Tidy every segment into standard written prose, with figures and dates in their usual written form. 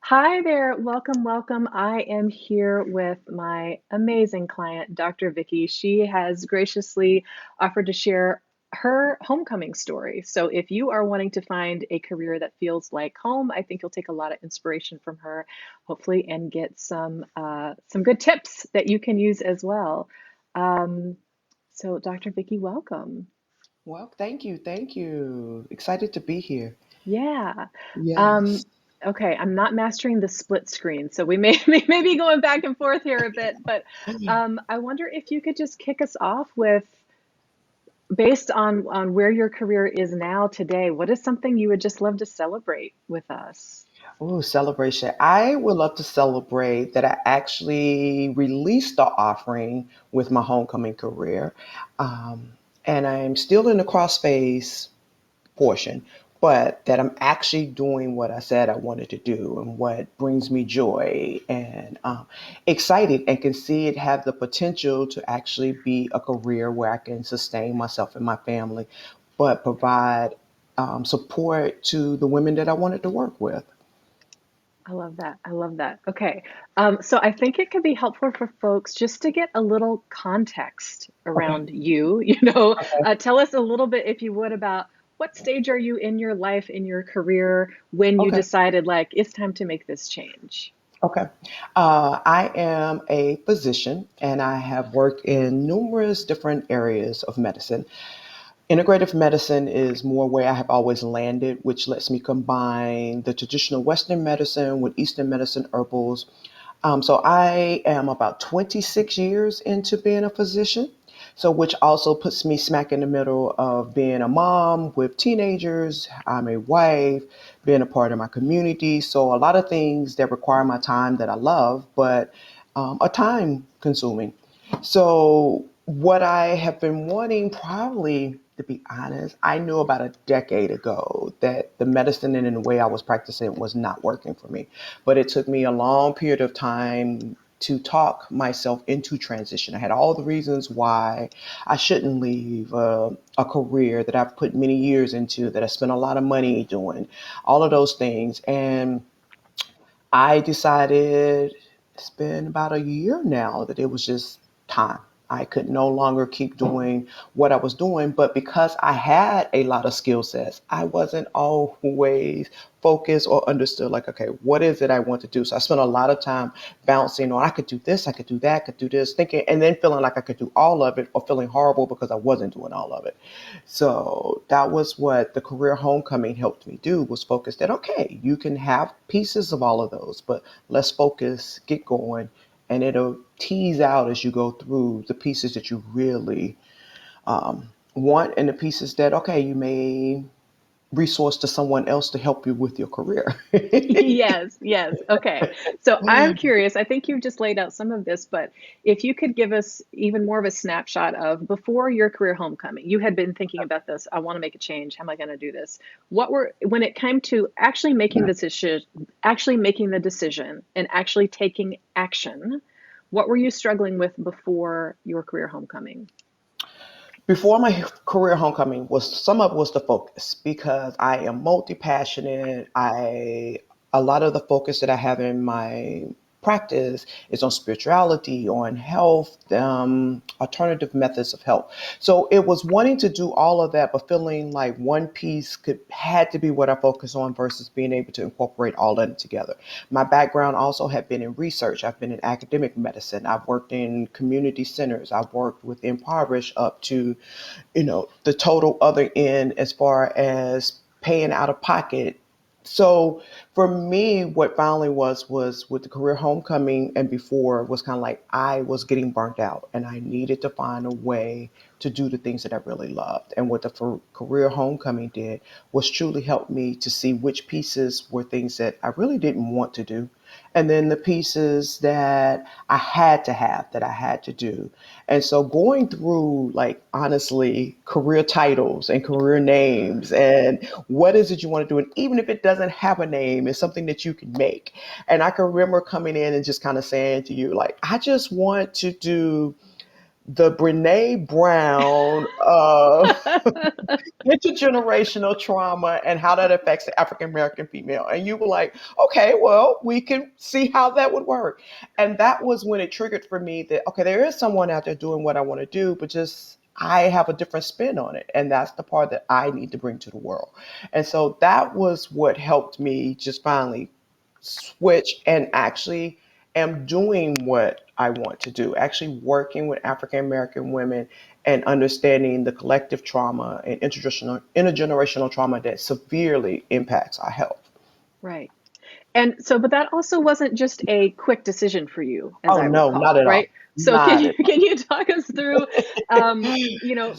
Hi there. Welcome, welcome. I am here with my amazing client, Dr. Vicki. She has graciously offered to share her homecoming story. So if you are wanting to find a career that feels like home, I think you'll take a lot of inspiration from her, hopefully, and get some good tips that you can use as well. Um, so Dr. Vicki, welcome. Well, thank you. Thank you. Excited to be here. Yeah. Yes. Um, okay, I'm not mastering the split screen, so we may we may be going back and forth here a bit, but I wonder if you could just kick us off with, based on where your career is now today, what is something you would just love to celebrate with us? Oh, celebration. I would love to celebrate that I actually released the offering with my homecoming career. Um, and I'm still in the crossface portion, but that I'm actually doing what I said I wanted to do and what brings me joy and excited and can see it have the potential to actually be a career where I can sustain myself and my family, but provide support to the women that I wanted to work with. I love that. I love that. Okay. So I think it could be helpful for folks just to get a little context Okay. around you. Okay. Tell us a little bit, if you would, about what stage are you in your life, in your career, when you Okay. decided like it's time to make this change? Okay. I am a physician and I have worked in numerous different areas of medicine. Integrative medicine is more where I have always landed, which lets me combine the traditional Western medicine with Eastern medicine herbals. So I am about 26 years into being a physician. So, which also puts me smack in the middle of being a mom with teenagers. I'm a wife, being a part of my community. So, a lot of things that require my time that I love, but are time consuming. So, what I have been wanting, probably to be honest, I knew about a decade ago that the medicine and in the way I was practicing was not working for me. But it took me a long period of time to talk myself into transition. I had all the reasons why I shouldn't leave a career that I've put many years into, that I spent a lot of money doing, all of those things. And I decided, it's been about a year now, that it was just time. I could no longer keep doing what I was doing, but because I had a lot of skill sets, I wasn't always focused or understood, like, okay, what is it I want to do? So I spent a lot of time bouncing on, I could do this, I could do that, I could do this, thinking, and then feeling like I could do all of it or feeling horrible because I wasn't doing all of it. So that was what the career homecoming helped me do, was focus that, okay, you can have pieces of all of those, but let's focus, get going, and it'll tease out as you go through the pieces that you really want and the pieces that, okay, you may resource to someone else to help you with your career. Yes, yes. Okay. So I'm curious. I think you've just laid out some of this, but if you could give us even more of a snapshot of before your career homecoming, you had been thinking about this. I want to make a change. How am I going to do this? When it came to actually making the decision and actually taking action, what were you struggling with before your career homecoming? Before my career homecoming, was some of it was the focus, because I am multi passionate. I A lot of the focus that I have in my practice is on spirituality, on health, alternative methods of health. So it was wanting to do all of that, but feeling like one piece could had to be what I focus on versus being able to incorporate all of it together. My background also had been in research. I've been in academic medicine. I've worked in community centers. I've worked with impoverished up to, the total other end as far as paying out of pocket. So for me, what finally was with the career homecoming and before, was kind of like I was getting burnt out and I needed to find a way to do the things that I really loved. And what the career homecoming did was truly help me to see which pieces were things that I really didn't want to do. And then the pieces that I had to have, that I had to do. And so going through, like, honestly, career titles and career names and what is it you want to do? And even if it doesn't have a name, it's something that you can make. And I can remember coming in and just kind of saying to you, like, I just want to do the Brene Brown intergenerational trauma and how that affects the African American female. And you were like, okay, well, we can see how that would work. And that was when it triggered for me that, okay, there is someone out there doing what I want to do, but just I have a different spin on it. And that's the part that I need to bring to the world. And so that was what helped me just finally switch and actually am doing what I want to do, actually working with African American women and understanding the collective trauma and intergenerational trauma that severely impacts our health. Right. And so, but that also wasn't just a quick decision for you, as Oh I no, not recall, at all. right? So can Not you at can you talk us through, you know,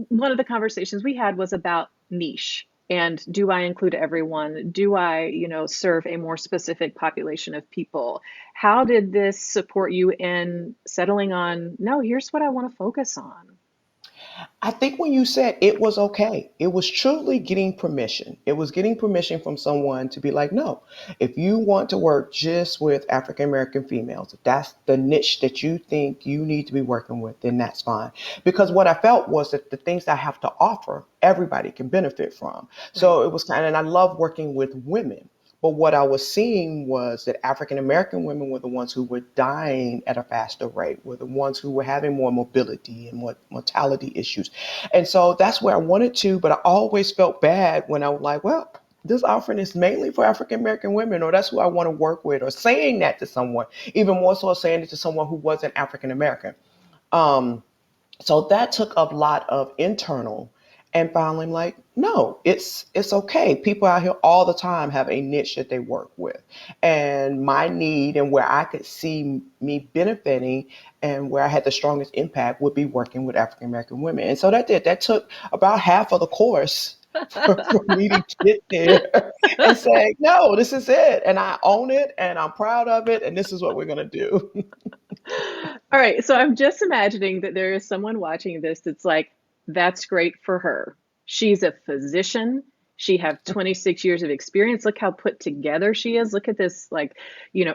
one of the conversations we had was about niche. And do I include everyone? Do I, serve a more specific population of people? How did this support you in settling on, no, here's what I want to focus on? I think when you said it was okay, it was truly getting permission. It was getting permission from someone to be like, no, if you want to work just with African American females, if that's the niche that you think you need to be working with, then that's fine. Because what I felt was that the things I have to offer, everybody can benefit from. Right. So it was kind of, and I love working with women. But what I was seeing was that African American women were the ones who were dying at a faster rate, were the ones who were having more mobility and more mortality issues. And so that's where I wanted to, but I always felt bad when I was like, well, this offering is mainly for African American women, or that's who I want to work with, or saying that to someone, even more so saying it to someone who wasn't African American. Um, so that took a lot of internal, and finally I'm like, no, it's okay. People out here all the time have a niche that they work with. And my need and where I could see me benefiting and where I had the strongest impact would be working with African American women. And so that took about half of the course for me to get there and say, no, this is it. And I own it and I'm proud of it. And this is what we're going to do. All right, so I'm just imagining that there is someone watching this that's like, that's great for her. She's a physician. She have 26 years of experience. Look how put together she is. Look at this, like,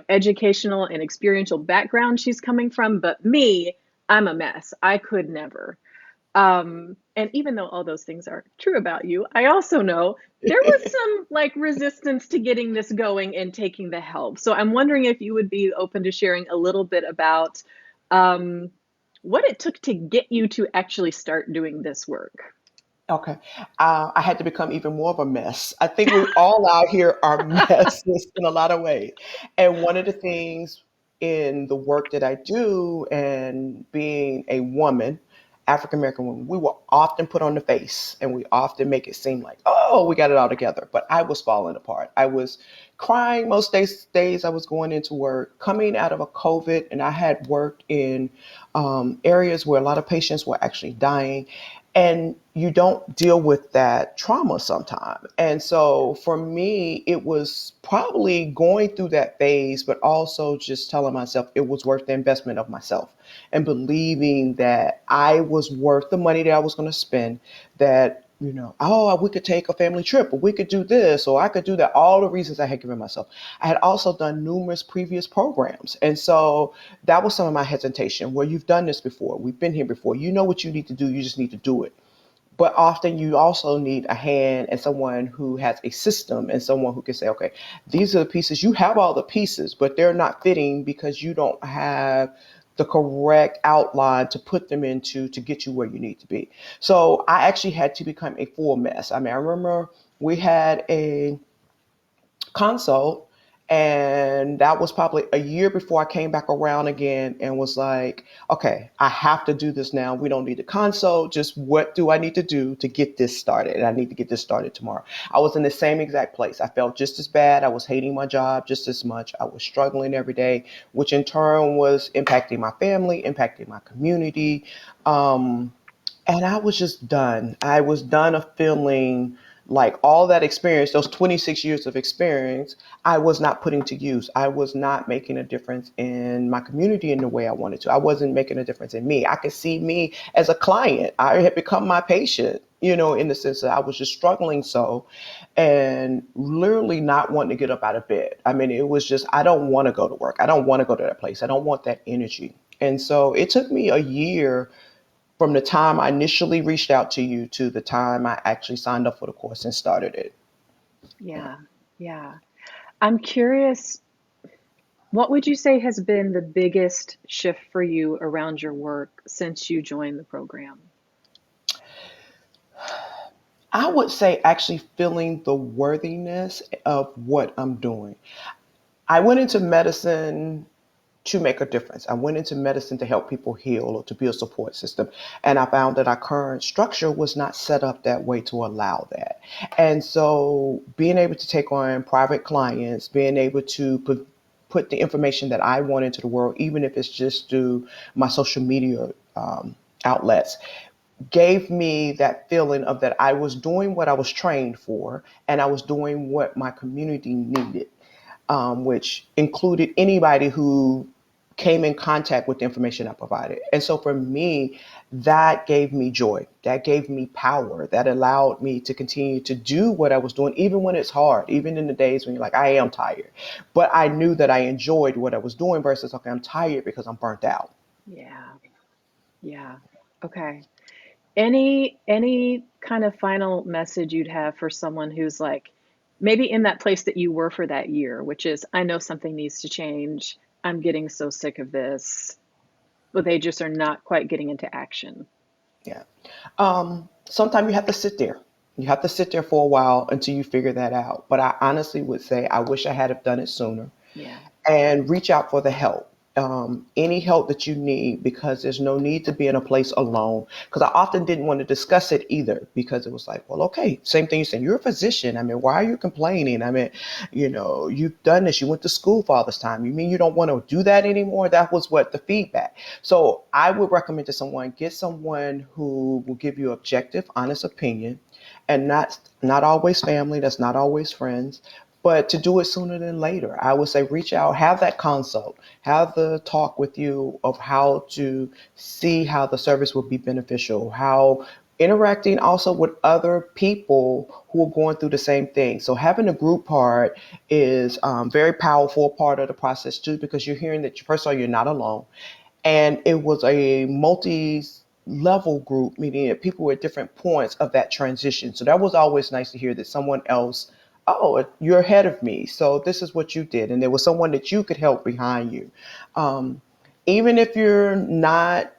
educational and experiential background she's coming from. But me, I'm a mess. I could never. And even though all those things are true about you, I also know there was some like resistance to getting this going and taking the help. So I'm wondering if you would be open to sharing a little bit about um, what it took to get you to actually start doing this work. Okay. I had to become even more of a mess. I think we all out here are messes in a lot of ways. And one of the things in the work that I do and being a woman, African American woman, we were often put on the face and we often make it seem like, oh, we got it all together. But I was falling apart. I was crying most days I was going into work, coming out of a COVID, and I had worked in areas where a lot of patients were actually dying and you don't deal with that trauma sometimes. And so for me, it was probably going through that phase, but also just telling myself it was worth the investment of myself and believing that I was worth the money that I was going to spend, that oh, we could take a family trip, or we could do this, or I could do that. All the reasons I had given myself. I had also done numerous previous programs. And so that was some of my hesitation where you've done this before. We've been here before. You know what you need to do. You just need to do it. But often you also need a hand and someone who has a system and someone who can say, okay, these are the pieces. You have all the pieces, but they're not fitting because you don't have the correct outline to put them into to get you where you need to be. So I actually had to become a full mess. I mean, I remember we had a consult, and that was probably a year before I came back around again and was like, okay, I have to do this now. We don't need a consult. Just what do I need to do to get this started? And I need to get this started tomorrow. I was in the same exact place. I felt just as bad. I was hating my job just as much. I was struggling every day, which in turn was impacting my family, impacting my community. Um, and I was just done. I was done of feeling like all that experience, those 26 years of experience, I was not putting to use. I was not making a difference in my community in the way I wanted to. I wasn't making a difference in me. I could see me as a client. I had become my patient, in the sense that I was just struggling so and literally not wanting to get up out of bed. I mean, it was just, I don't want to go to work. I don't want to go to that place. I don't want that energy. And so it took me a year from the time I initially reached out to you to the time I actually signed up for the course and started it. Yeah. Yeah, yeah. I'm curious, what would you say has been the biggest shift for you around your work since you joined the program? I would say actually feeling the worthiness of what I'm doing. I went into medicine to make a difference. I went into medicine to help people heal or to be a support system. And I found that our current structure was not set up that way to allow that. And so being able to take on private clients, being able to put the information that I want into the world, even if it's just through my social media outlets, gave me that feeling of that I was doing what I was trained for and I was doing what my community needed, which included anybody who came in contact with the information I provided. And so for me, that gave me joy. That gave me power. That allowed me to continue to do what I was doing, even when it's hard, even in the days when you're like, I am tired. But I knew that I enjoyed what I was doing versus, okay, I'm tired because I'm burnt out. Yeah, yeah. Okay. Any kind of final message you'd have for someone who's like maybe in that place that you were for that year, which is I know something needs to change. I'm getting so sick of this, but they just are not quite getting into action. Yeah. Sometimes you have to sit there. You have to sit there for a while until you figure that out. But I honestly would say I wish I had have done it sooner Yeah. and reach out for the help. Any help that you need, because there's no need to be in a place alone. Because I often didn't want to discuss it either, because it was like, well, okay, same thing you said. You're a physician. I mean, why are you complaining? I mean, you've done this. You went to school for all this time. You mean you don't want to do that anymore? That was what the feedback. So I would recommend to someone, get someone who will give you objective, honest opinion, and not always family. That's not always friends, but to do it sooner than later. I would say reach out, have that consult, have the talk with you of how to see how the service will be beneficial, how interacting also with other people who are going through the same thing. So having a group part is very powerful part of the process too, because you're hearing that first of all, you're not alone. And it was a multi level group, meaning that people were at different points of that transition. So that was always nice to hear that someone else, oh, you're ahead of me. So this is what you did. And there was someone that you could help behind you. Um, Even if you're not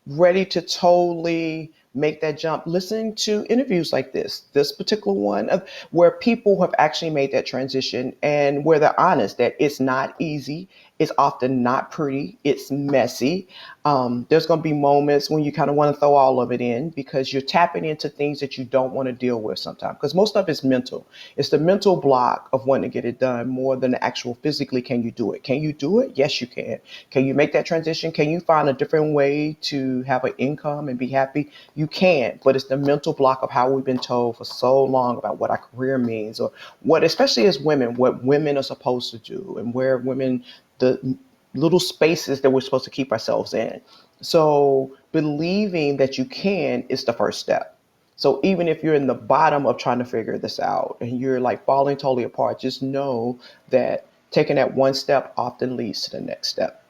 ready to totally make that jump, listening to interviews like this particular one of where people have actually made that transition and where they're honest that it's not easy, it's often not pretty, it's messy. There's going to be moments when you kind of want to throw all of it in because you're tapping into things that you don't want to deal with sometimes, because most of it's mental. It's the mental block of wanting to get it done more than the actual physically. Can you do it? Can you do it? Yes, you can. Can you make that transition? Can you find a different way to have an income and be happy? You can, but it's the mental block of how we've been told for so long about what our career means, or what, especially as women, what women are supposed to do, and where women, the little spaces that we're supposed to keep ourselves in. So believing that you can is the first step. So even if you're in the bottom of trying to figure this out and you're like falling totally apart, just know that taking that one step often leads to the next step.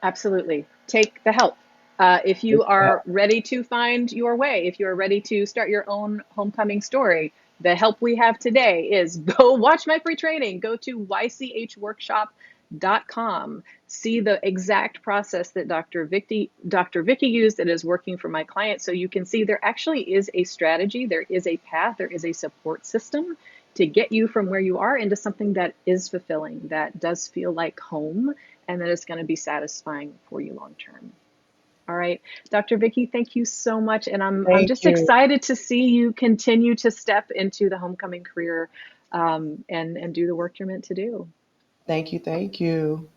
Absolutely. Take the help. If you are ready to find your way, if you are ready to start your own homecoming story, the help we have today is go watch my free training. Go to ychworkshop.com. See the exact process that Dr. Vicki used that is working for my client. So you can see there actually is a strategy, there is a path, there is a support system to get you from where you are into something that is fulfilling, that does feel like home, and that is going to be satisfying for you long term. All right, Dr. Vicki, thank you so much, and I'm Thank just you. excited to see you continue to step into the homecoming career and do the work you're meant to do. Thank you. Thank you.